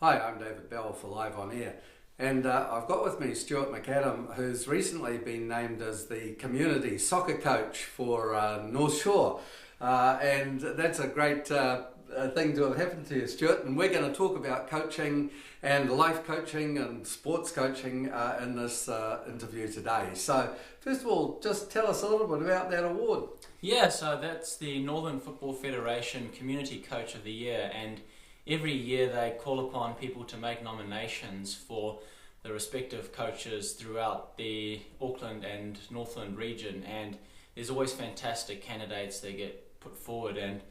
Hi, I'm David Bell for Live On Air, and I've got with me Stuart Macadam, who's recently been named as the community soccer coach for North Shore, and that's a great thing to have happened to you, Stuart, and we're going to talk about coaching and life coaching and sports coaching in this interview today. So first of all, just tell us a little bit about that award. Yeah, so that's the Northern Football Federation Community Coach of the Year, and every year they call upon people to make nominations for the respective coaches throughout the Auckland and Northland region, and there's always fantastic candidates that get put forward, and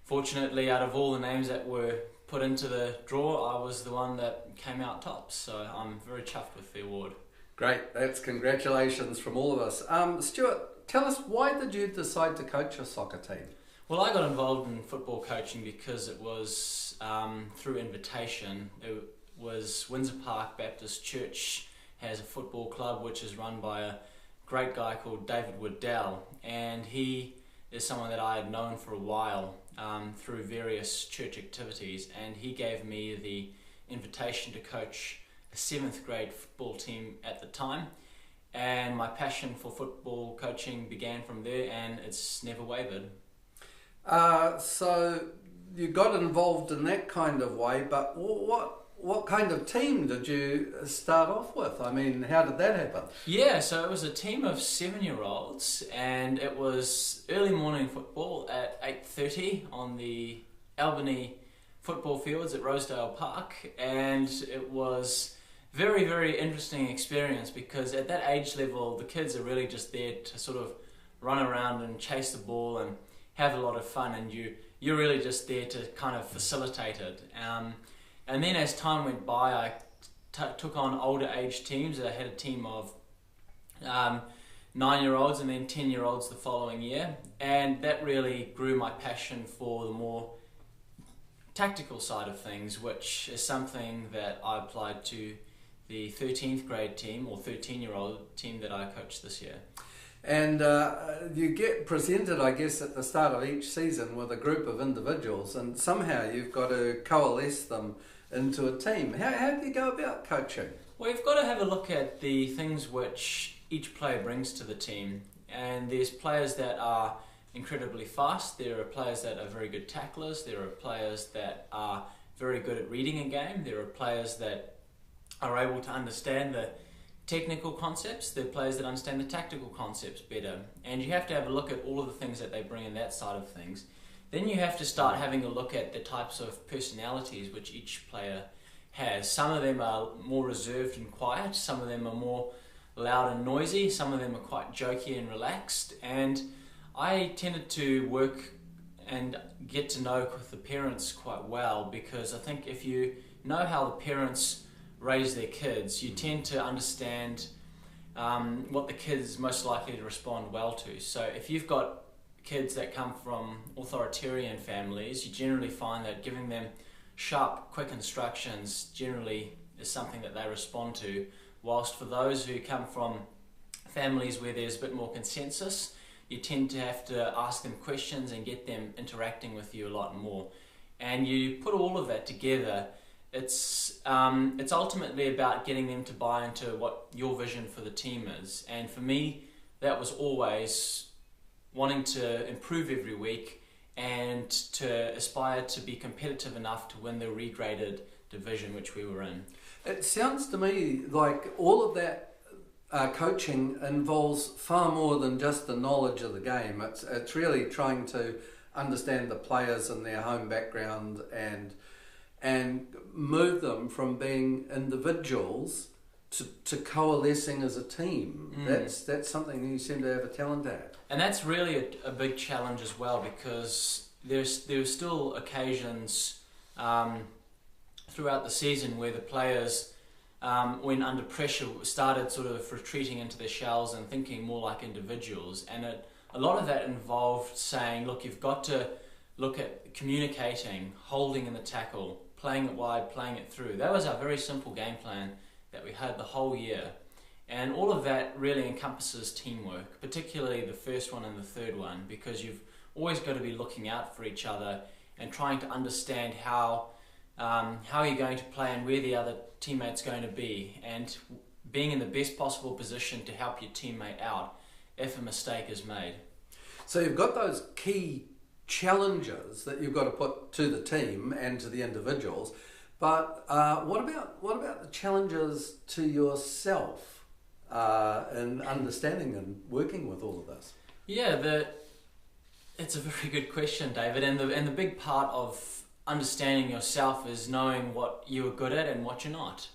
fortunately out of all the names that were put into the draw, I was the one that came out top, so I'm very chuffed with the award. Great, that's congratulations from all of us. Stuart, tell us, why did you decide to coach a soccer team? Well, I got involved in football coaching because it was through invitation. It was Windsor Park Baptist Church has a football club which is run by a great guy called David Woodell, and he is someone that I had known for a while through various church activities, and he gave me the invitation to coach a 7th grade football team at the time, and my passion for football coaching began from there, and it's never wavered. So you got involved in that kind of way, but what kind of team did you start off with? I mean, how did that happen? Yeah, so it was a team of 7-year-olds, and it was early morning football at 8:30 on the Albany football fields at Rosedale Park, and it was very, very interesting experience because at that age level, the kids are really just there to sort of run around and chase the ball and have a lot of fun, and you're really just there to kind of facilitate it. And then as time went by, I took on older age teams. I had a team of 9-year-olds and then 10-year-olds the following year, and that really grew my passion for the more tactical side of things, which is something that I applied to the 13th grade team or 13-year-old team that I coached this year. And you get presented, I guess, at the start of each season with a group of individuals, and somehow you've got to coalesce them into a team. How do you go about coaching? Well, you've got to have a look at the things which each player brings to the team, and there's players that are incredibly fast, there are players that are very good tacklers, there are players that are very good at reading a game, there are players that are able to understand the technical concepts, they're players that understand the tactical concepts better, and you have to have a look at all of the things that they bring in that side of things. Then you have to start having a look at the types of personalities which each player has. Some of them are more reserved and quiet, some of them are more loud and noisy, some of them are quite jokey and relaxed, and I tended to work and get to know the parents quite well, because I think if you know how the parents raise their kids, you tend to understand what the kids most likely to respond well to. So if you've got kids that come from authoritarian families, you generally find that giving them sharp, quick instructions generally is something that they respond to, whilst for those who come from families where there's a bit more consensus, you tend to have to ask them questions and get them interacting with you a lot more. And you put all of that together, it's ultimately about getting them to buy into what your vision for the team is. And for me, that was always wanting to improve every week and to aspire to be competitive enough to win the regraded division which we were in. It sounds to me like all of that coaching involves far more than just the knowledge of the game. It's really trying to understand the players and their home background and move them from being individuals to coalescing as a team. That's something you seem to have a talent at. And that's really a big challenge as well, because there's still occasions throughout the season where the players, when under pressure, started sort of retreating into their shells and thinking more like individuals. And a lot of that involved saying, look, you've got to look at communicating, holding in the tackle, playing it wide, playing it through. That was our very simple game plan that we had the whole year. And all of that really encompasses teamwork, particularly the first one and the third one, because you've always got to be looking out for each other and trying to understand how how are you going to play and where the other teammate's going to be, and being in the best possible position to help your teammate out if a mistake is made. So you've got those key challenges that you've got to put to the team and to the individuals, but what about the challenges to yourself in understanding and working with all of this? Yeah, it's a very good question, David, and the big part of understanding yourself is knowing what you're good at and what you're not.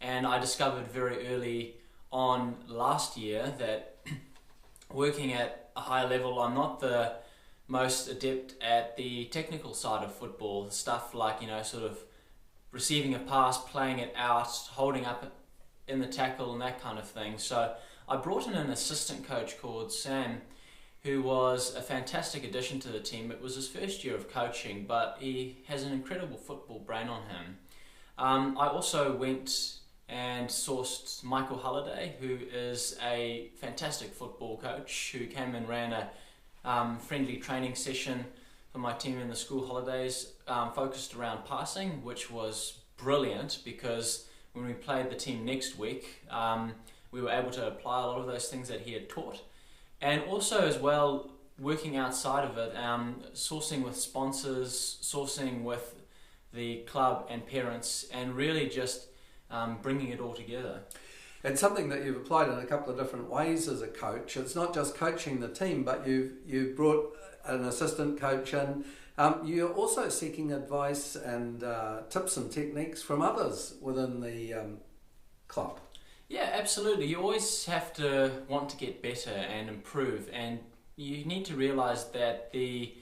And I discovered very early on last year that working at a high level, I'm not the most adept at the technical side of football, stuff like, sort of receiving a pass, playing it out, holding up in the tackle and that kind of thing. So I brought in an assistant coach called Sam, who was a fantastic addition to the team. It was his first year of coaching, but he has an incredible football brain on him. I also went and sourced Michael Halliday, who is a fantastic football coach, who came and ran a friendly training session for my team in the school holidays, focused around passing, which was brilliant because when we played the team next week, we were able to apply a lot of those things that he had taught. And also as well, working outside of it, sourcing with sponsors, sourcing with the club and parents, and really just bringing it all together. It's something that you've applied in a couple of different ways as a coach. It's not just coaching the team, but you've brought an assistant coach in. You're also seeking advice and tips and techniques from others within the club. Yeah, absolutely. You always have to want to get better and improve, and you need to realise that the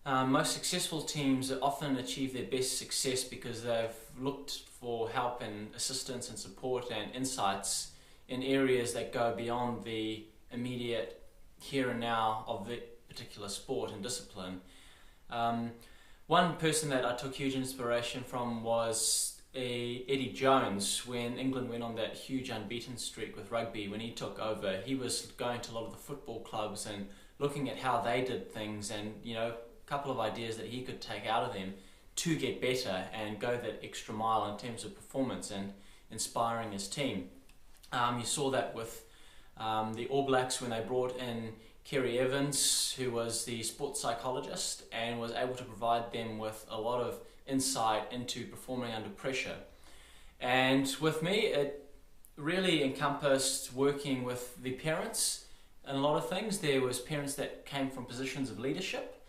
most successful teams often achieve their best success because they've looked for help and assistance and support and insights in areas that go beyond the immediate here and now of the particular sport and discipline. One person that I took huge inspiration from was Eddie Jones. When England went on that huge unbeaten streak with rugby, when he took over, he was going to a lot of the football clubs and looking at how they did things, and a couple of ideas that he could take out of them to get better and go that extra mile in terms of performance and inspiring his team. You saw that with the All Blacks when they brought in Kerry Evans, who was the sports psychologist and was able to provide them with a lot of insight into performing under pressure. And with me, it really encompassed working with the parents and a lot of things. There was parents that came from positions of leadership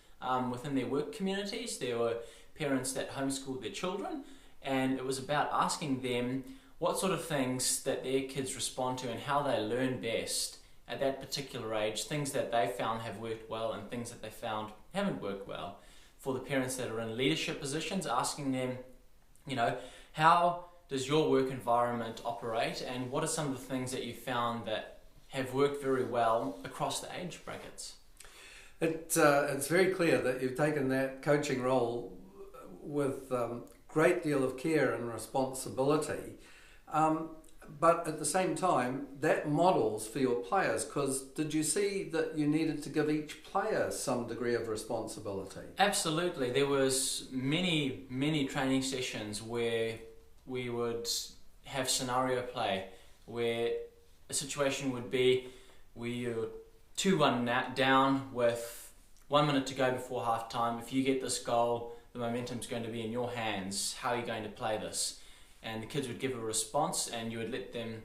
within their work communities. There were parents that homeschooled their children, and it was about asking them what sort of things that their kids respond to and how they learn best at that particular age, things that they found have worked well and things that they found haven't worked well. For the parents that are in leadership positions, asking them, how does your work environment operate, and what are some of the things that you found that have worked very well across the age brackets? It's very clear that you've taken that coaching role with great deal of care and responsibility. But at the same time, that models for your players, because did you see that you needed to give each player some degree of responsibility? Absolutely. There was many training sessions where we would have scenario play, where a situation would be we were 2-1 down with 1 minute to go before half time. If you get this goal, the momentum's going to be in your hands. How are you going to play this? And the kids would give a response, and you would let them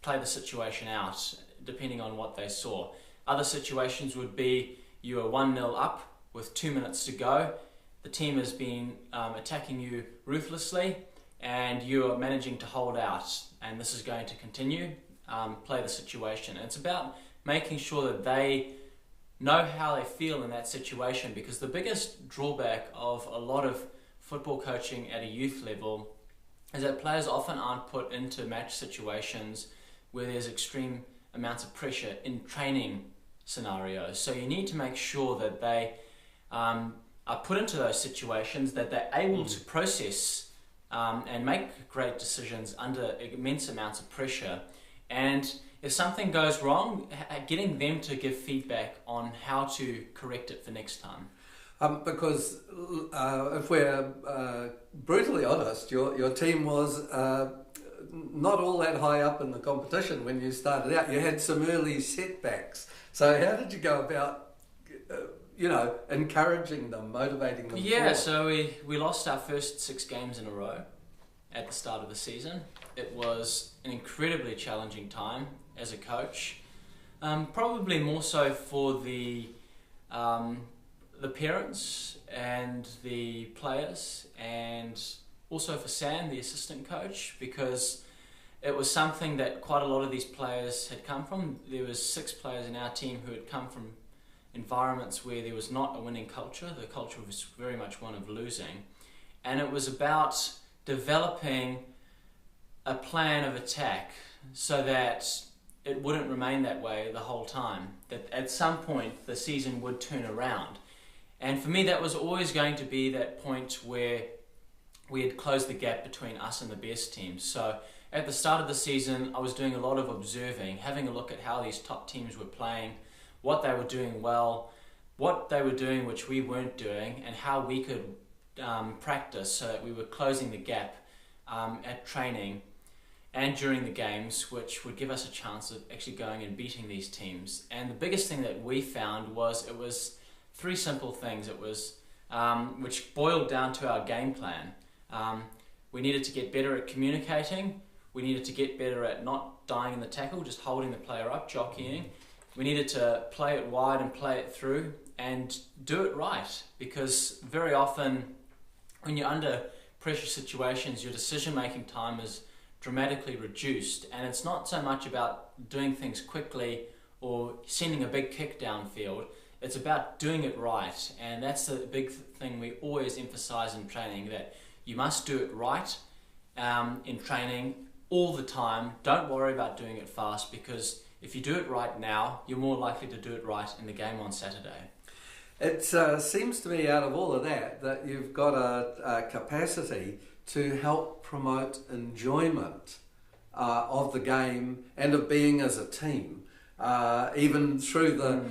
play the situation out, depending on what they saw. Other situations would be you are 1-0 up with 2 minutes to go. The team has been attacking you ruthlessly, and you are managing to hold out, and this is going to continue. Play the situation. And it's about making sure that they know how they feel in that situation, because the biggest drawback of a lot of football coaching at a youth level is that players often aren't put into match situations where there's extreme amounts of pressure in training scenarios. So you need to make sure that they are put into those situations, that they're able to process and make great decisions under immense amounts of pressure. And if something goes wrong, getting them to give feedback on how to correct it for next time. Because if we're brutally honest, your team was not all that high up in the competition when you started out. You had some early setbacks. So how did you go about, encouraging them, motivating them? Yeah, so we lost our first 6 games in a row at the start of the season. It was an incredibly challenging time as a coach, probably more so for the parents and the players, and also for Sam, the assistant coach, because it was something that quite a lot of these players had come from. There was 6 players in our team who had come from environments where there was not a winning culture. The culture was very much one of losing. And it was about developing a plan of attack so that it wouldn't remain that way the whole time, that at some point the season would turn around. And for me, that was always going to be that point where we had closed the gap between us and the best teams. So at the start of the season, I was doing a lot of observing, having a look at how these top teams were playing, what they were doing well, what they were doing which we weren't doing, and how we could practice so that we were closing the gap at training and during the games, which would give us a chance of actually going and beating these teams. And the biggest thing that we found was it was 3 simple things. It was which boiled down to our game plan. We needed to get better at communicating. We needed to get better at not dying in the tackle, just holding the player up, jockeying. We needed to play it wide and play it through and do it right, because very often when you're under pressure situations, your decision-making time is dramatically reduced, and it's not so much about doing things quickly or sending a big kick downfield. It's about doing it right, and that's the big thing we always emphasize in training, that you must do it right in training all the time. Don't worry about doing it fast, because if you do it right now, you're more likely to do it right in the game on Saturday. It seems to me, out of all of that you've got a capacity to help promote enjoyment of the game and of being as a team, even through the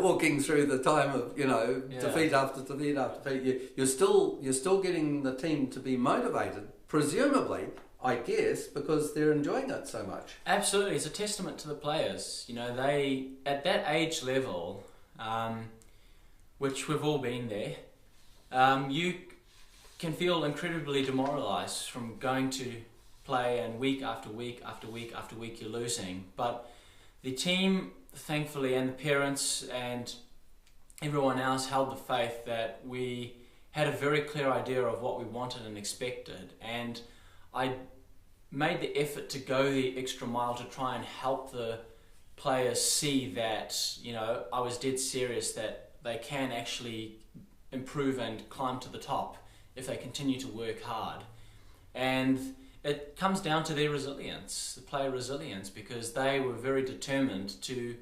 walking through the time of defeat after defeat after defeat. You're still getting the team to be motivated, presumably, I guess, because they're enjoying it so much. Absolutely, it's a testament to the players. They at that age level, which we've all been there, you can feel incredibly demoralised from going to play and week after week after week after week you're losing. But the team, thankfully, and the parents and everyone else held the faith that we had a very clear idea of what we wanted and expected. And I made the effort to go the extra mile to try and help the players see that, I was dead serious, that they can actually improve and climb to the top if they continue to work hard. And it comes down to their resilience, the player resilience, because they were very determined to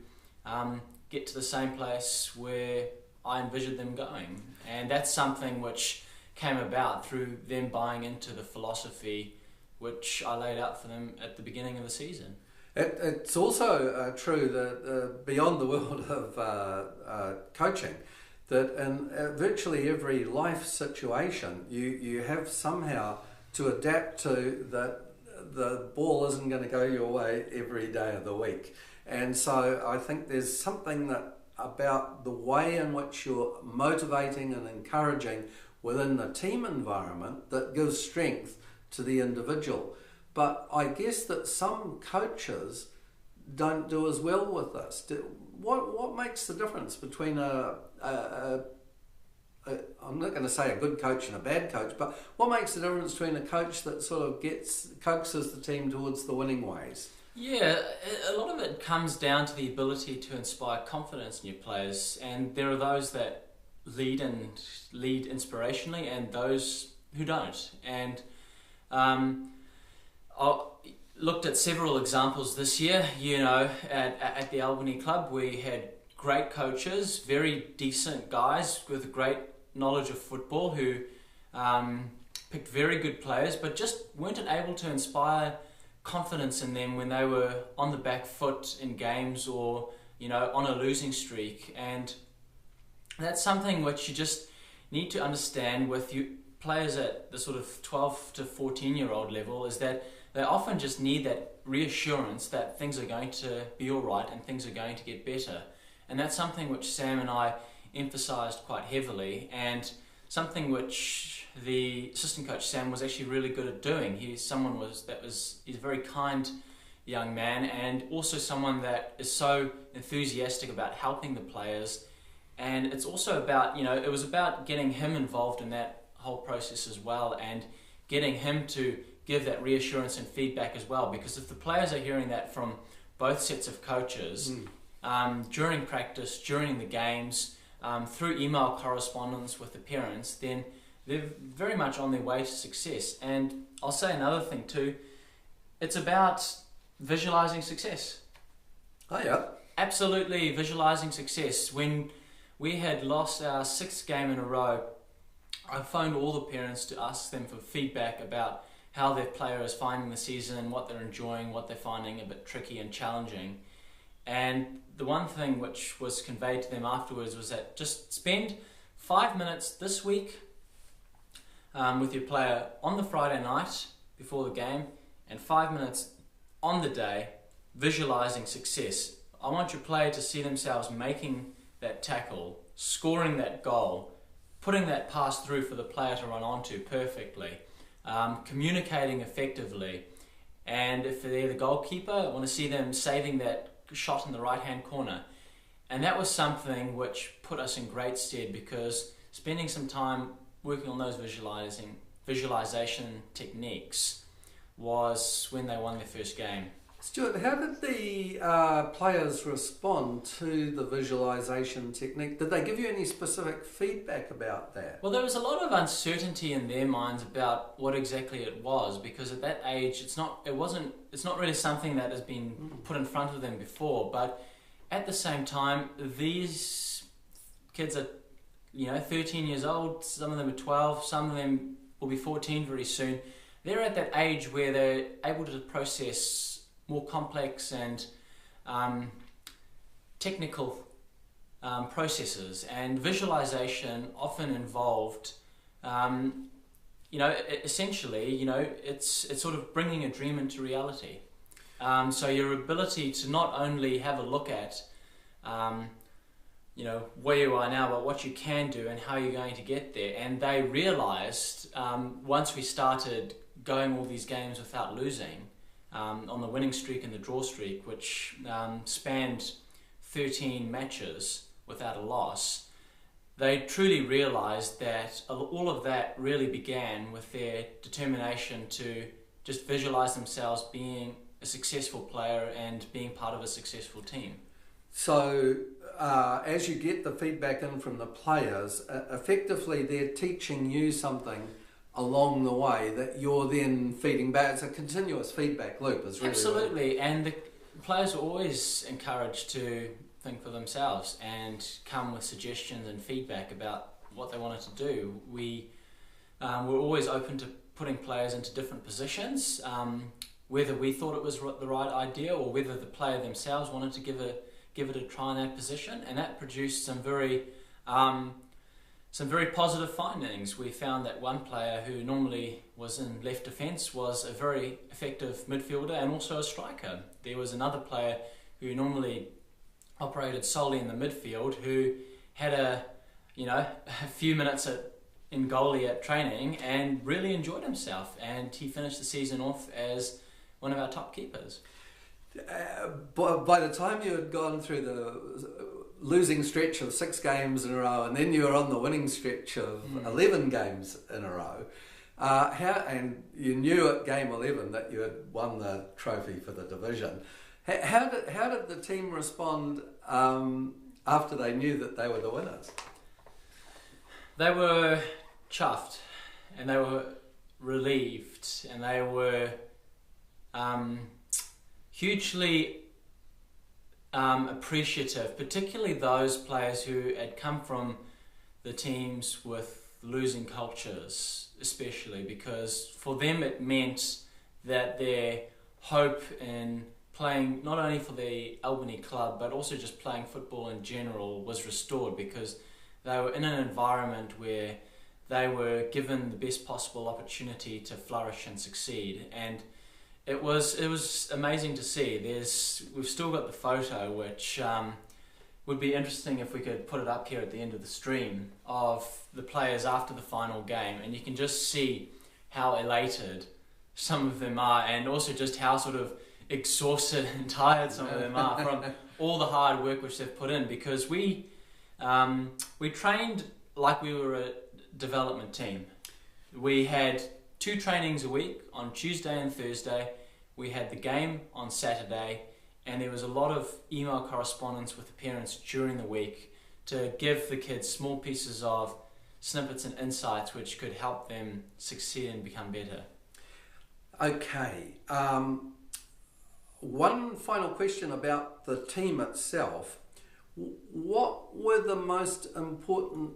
get to the same place where I envisioned them going. And that's something which came about through them buying into the philosophy which I laid out for them at the beginning of the season. It's also true that beyond the world of coaching, that in virtually every life situation, you have somehow to adapt to that the ball isn't going to go your way every day of the week. And so I think there's something that about the way in which you're motivating and encouraging within the team environment that gives strength to the individual. But I guess that some coaches don't do as well with this. What makes the difference between I'm not going to say a good coach and a bad coach, but what makes the difference between a coach that sort of coaxes the team towards the winning ways? Yeah, a lot of it comes down to the ability to inspire confidence in your players, and there are those that lead inspirationally and those who don't. And I looked at several examples this year. At the Albany club, we had great coaches, very decent guys with great knowledge of football who picked very good players, but just weren't able to inspire confidence in them when they were on the back foot in games or on a losing streak. And that's something which you just need to understand with you players at the sort of 12 to 14-year-old level is that they often just need that reassurance that things are going to be all right and things are going to get better. And that's something which Sam and I emphasised quite heavily, and something which the assistant coach Sam was actually really good at doing. He's a very kind young man, and also someone that is so enthusiastic about helping the players. And it's also about, it was about getting him involved in that whole process as well, and getting him to give that reassurance and feedback as well, because if the players are hearing that from both sets of coaches during practice, during the games, through email correspondence with the parents, then they're very much on their way to success. And I'll say another thing too, it's about visualizing success. Oh yeah. Absolutely visualizing success. When we had lost our 6th game in a row, I phoned all the parents to ask them for feedback about how their player is finding the season, what they're enjoying, what they're finding a bit tricky and challenging. And the one thing which was conveyed to them afterwards was that just spend 5 minutes this week with your player on the Friday night before the game, and 5 minutes on the day visualizing success. I want your player to see themselves making that tackle, scoring that goal, putting that pass through for the player to run onto perfectly, communicating effectively, and if they're the goalkeeper, I want to see them saving that shot in the right hand corner. And that was something which put us in great stead, because spending some time working on those visualization techniques was when they won their first game. Stuart, how did the players respond to the visualization technique? Did they give you any specific feedback about that? Well, there was a lot of uncertainty in their minds about what exactly it was, because at that age it's not really something that has been put in front of them before. But at the same time, these kids are 13 years old, some of them are 12, some of them will be 14 very soon. They're at that age where they're able to process more complex and technical processes, and visualization often involved, essentially, it's sort of bringing a dream into reality. So your ability to not only have a look at, where you are now, but what you can do and how you're going to get there. And they realized once we started going all these games without losing, on the winning streak and the draw streak, which spanned 13 matches without a loss, they truly realised that all of that really began with their determination to just visualise themselves being a successful player and being part of a successful team. So as you get the feedback in from the players, effectively they're teaching you something along the way that you're then feeding back. It's a continuous feedback loop. Is really absolutely, and the players are always encouraged to think for themselves and come with suggestions and feedback about what they wanted to do. We were always open to putting players into different positions, whether we thought it was the right idea or whether the player themselves wanted to give it a try in that position, and that produced some very positive findings. We found that one player who normally was in left defence was a very effective midfielder and also a striker. There was another player who normally operated solely in the midfield who had a few minutes in goalie at training and really enjoyed himself, and he finished the season off as one of our top keepers. By the time you had gone through the losing stretch of 6 games in a row, and then you were on the winning stretch of 11 games in a row, and you knew at game 11 that you had won the trophy for the division. How did the team respond after they knew that they were the winners? They were chuffed, and they were relieved, and they were hugely appreciative, particularly those players who had come from the teams with losing cultures, especially because for them it meant that their hope in playing not only for the Albany club but also just playing football in general was restored, because they were in an environment where they were given the best possible opportunity to flourish and succeed. And it was amazing to see. We've still got the photo, which would be interesting if we could put it up here at the end of the stream, of the players after the final game, and you can just see how elated some of them are, and also just how sort of exhausted and tired some of them are from all the hard work which they've put in, because we trained like we were a development team. We had 2 trainings a week on Tuesday and Thursday. We had the game on Saturday, and there was a lot of email correspondence with the parents during the week to give the kids small pieces of snippets and insights which could help them succeed and become better. Okay. One final question about the team itself. What were the most important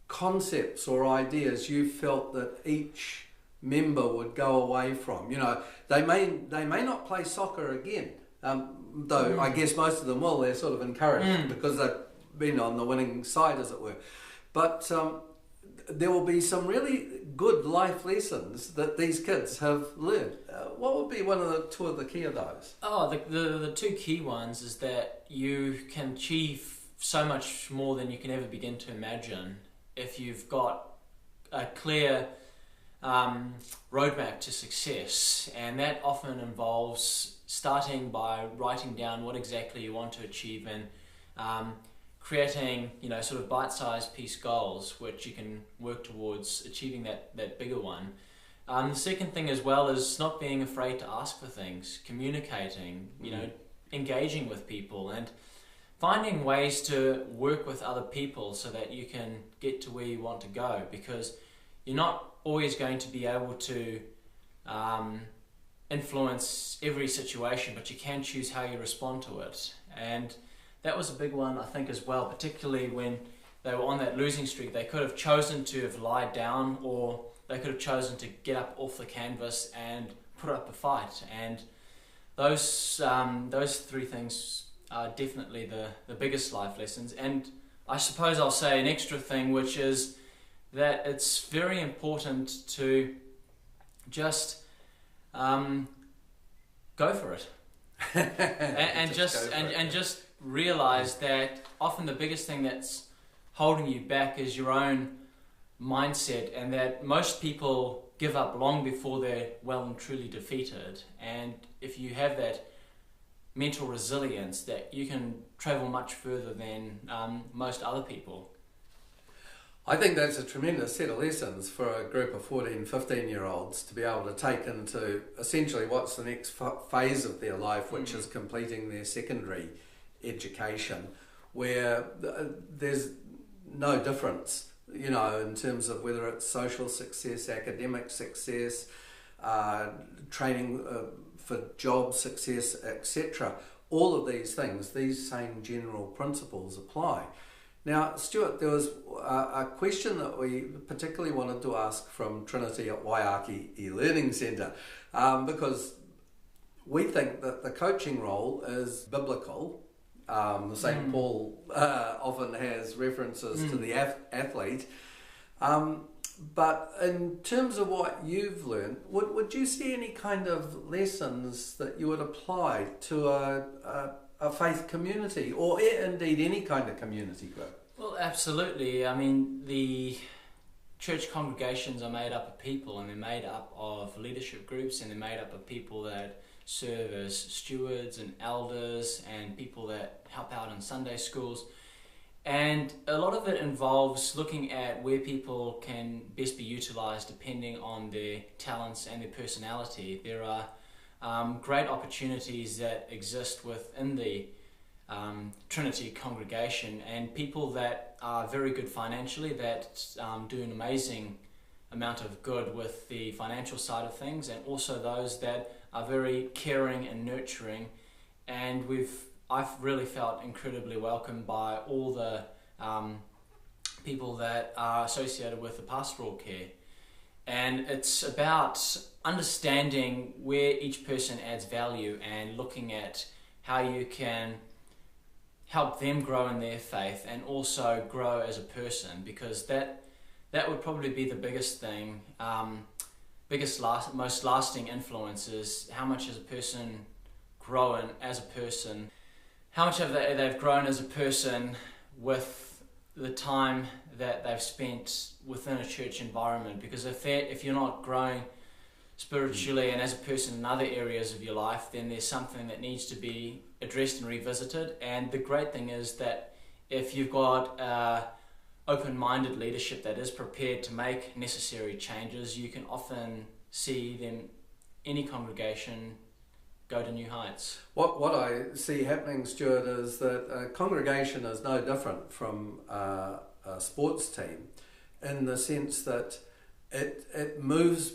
concepts or ideas you felt that each member would go away from? You know, they may not play soccer again, though I guess most of them will. They're sort of encouraged because they've been on the winning side, as it were. But there will be some really good life lessons that these kids have learned. What would be two of the key of those? Oh, the 2 key ones is that you can achieve so much more than you can ever begin to imagine if you've got a clear roadmap to success, and that often involves starting by writing down what exactly you want to achieve and creating, sort of bite-sized piece goals which you can work towards achieving that bigger one. The second thing as well is not being afraid to ask for things, communicating, engaging with people, and finding ways to work with other people so that you can get to where you want to go, because you're not always going to be able to influence every situation, but you can choose how you respond to it. And that was a big one, I think, as well, particularly when they were on that losing streak. They could have chosen to have lied down, or they could have chosen to get up off the canvas and put up a fight. And those 3 things are definitely the biggest life lessons. And I suppose I'll say an extra thing, which is that it's very important to just go for it. and just realize that often the biggest thing that's holding you back is your own mindset, and that most people give up long before they're well and truly defeated. And if you have that mental resilience, that you can travel much further than most other people. I think that's a tremendous set of lessons for a group of 14, 15-year-olds to be able to take into essentially what's the next phase of their life, which is completing their secondary education, where there's no difference, in terms of whether it's social success, academic success, training for job success, etc. All of these things, these same general principles apply. Now, Stuart, there was a question that we particularly wanted to ask from Trinity-at-Waiake e-learning centre, because we think that the coaching role is biblical. The St. Paul often has references to the athlete. But in terms of what you've learned, would you see any kind of lessons that you would apply to a faith community, or indeed any kind of community group? Well, absolutely. I mean, the church congregations are made up of people, and they're made up of leadership groups, and they're made up of people that serve as stewards and elders and people that help out in Sunday schools. And a lot of it involves looking at where people can best be utilised depending on their talents and their personality. There are great opportunities that exist within the Trinity congregation, and people that are very good financially, that do an amazing amount of good with the financial side of things, and also those that are very caring and nurturing. And I've really felt incredibly welcomed by all the people that are associated with the pastoral care. And it's about understanding where each person adds value and looking at how you can help them grow in their faith and also grow as a person, because that that would probably be the biggest thing. Most lasting influence is how much has a person grown as a person, how much have they've grown as a person with the time that they've spent within a church environment. Because if you're not growing spiritually and as a person in other areas of your life, then there's something that needs to be addressed and revisited. And the great thing is that if you've got open-minded leadership that is prepared to make necessary changes, you can often see them, any congregation, go to new heights. What I see happening, Stuart, is that a congregation is no different from a sports team, in the sense that it moves.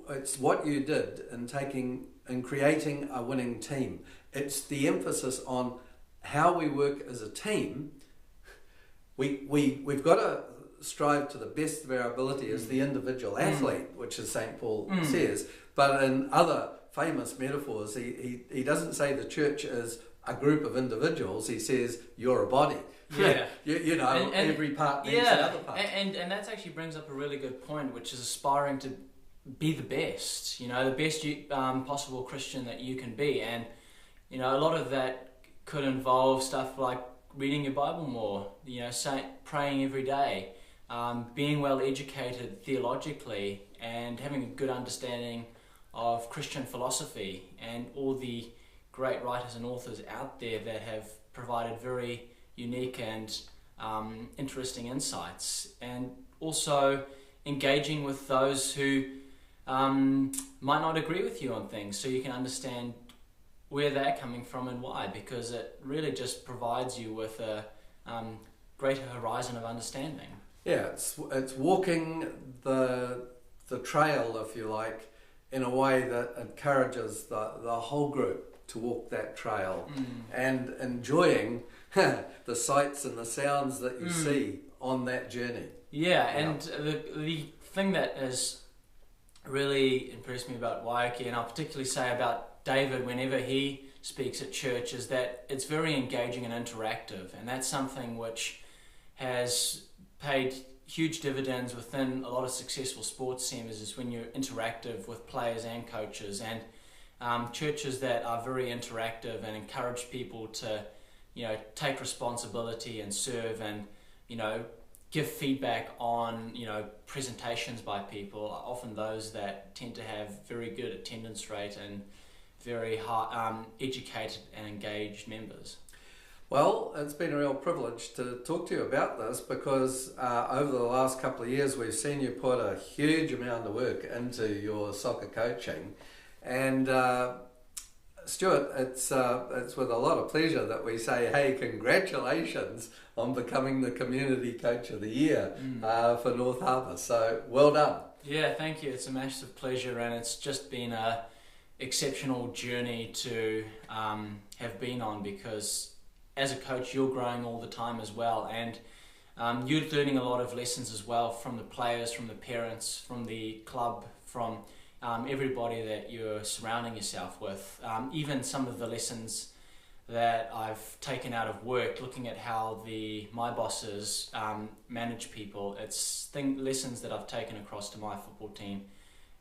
It's what you did in creating a winning team. It's the emphasis on how we work as a team. We've got to strive to the best of our ability as the individual athlete, which is St. Paul says. But in other famous metaphors, he doesn't say the church is a group of individuals. He says you're a body. Yeah, you know, and every part needs another part. And that actually brings up a really good point, which is aspiring to be the best. You know, the best possible Christian that you can be. And you know, a lot of that could involve stuff like reading your Bible more. You know, praying every day, being well educated theologically, and having a good understanding of Christian philosophy, and all the great writers and authors out there that have provided very unique and interesting insights, and also engaging with those who might not agree with you on things, so you can understand where they're coming from and why, because it really just provides you with a greater horizon of understanding. Yeah, it's walking the trail, if you like, in a way that encourages the whole group to walk that trail, and enjoying the sights and the sounds that you see on that journey. Yeah, and the thing that has really impressed me about Waiake, and I'll particularly say about David whenever he speaks at church, is that it's very engaging and interactive, and that's something which has paid huge dividends within a lot of successful sports teams, is when you're interactive with players and coaches, and churches that are very interactive and encourage people to, you know, take responsibility and serve, and, you know, give feedback on, you know, presentations by people, are often those that tend to have very good attendance rate and very educated and engaged members. Well, it's been a real privilege to talk to you about this, because over the last couple of years we've seen you put a huge amount of work into your soccer coaching, and Stuart, it's with a lot of pleasure that we say, hey, congratulations on becoming the Community Coach of the Year for North Harbour. So well done. Yeah, thank you. It's a massive pleasure, and it's just been a exceptional journey to have been on, because as a coach you're growing all the time as well, and you're learning a lot of lessons as well from the players, from the parents, from the club, from everybody that you're surrounding yourself with. Even some of the lessons that I've taken out of work, looking at how my bosses manage people, it's lessons that I've taken across to my football team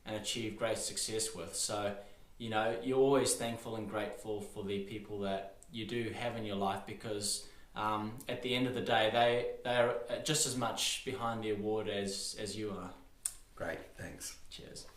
and achieved great success with. So, you know, you're always thankful and grateful for the people that you do have in your life, because at the end of the day they are just as much behind the award as you are. Great, thanks. Cheers.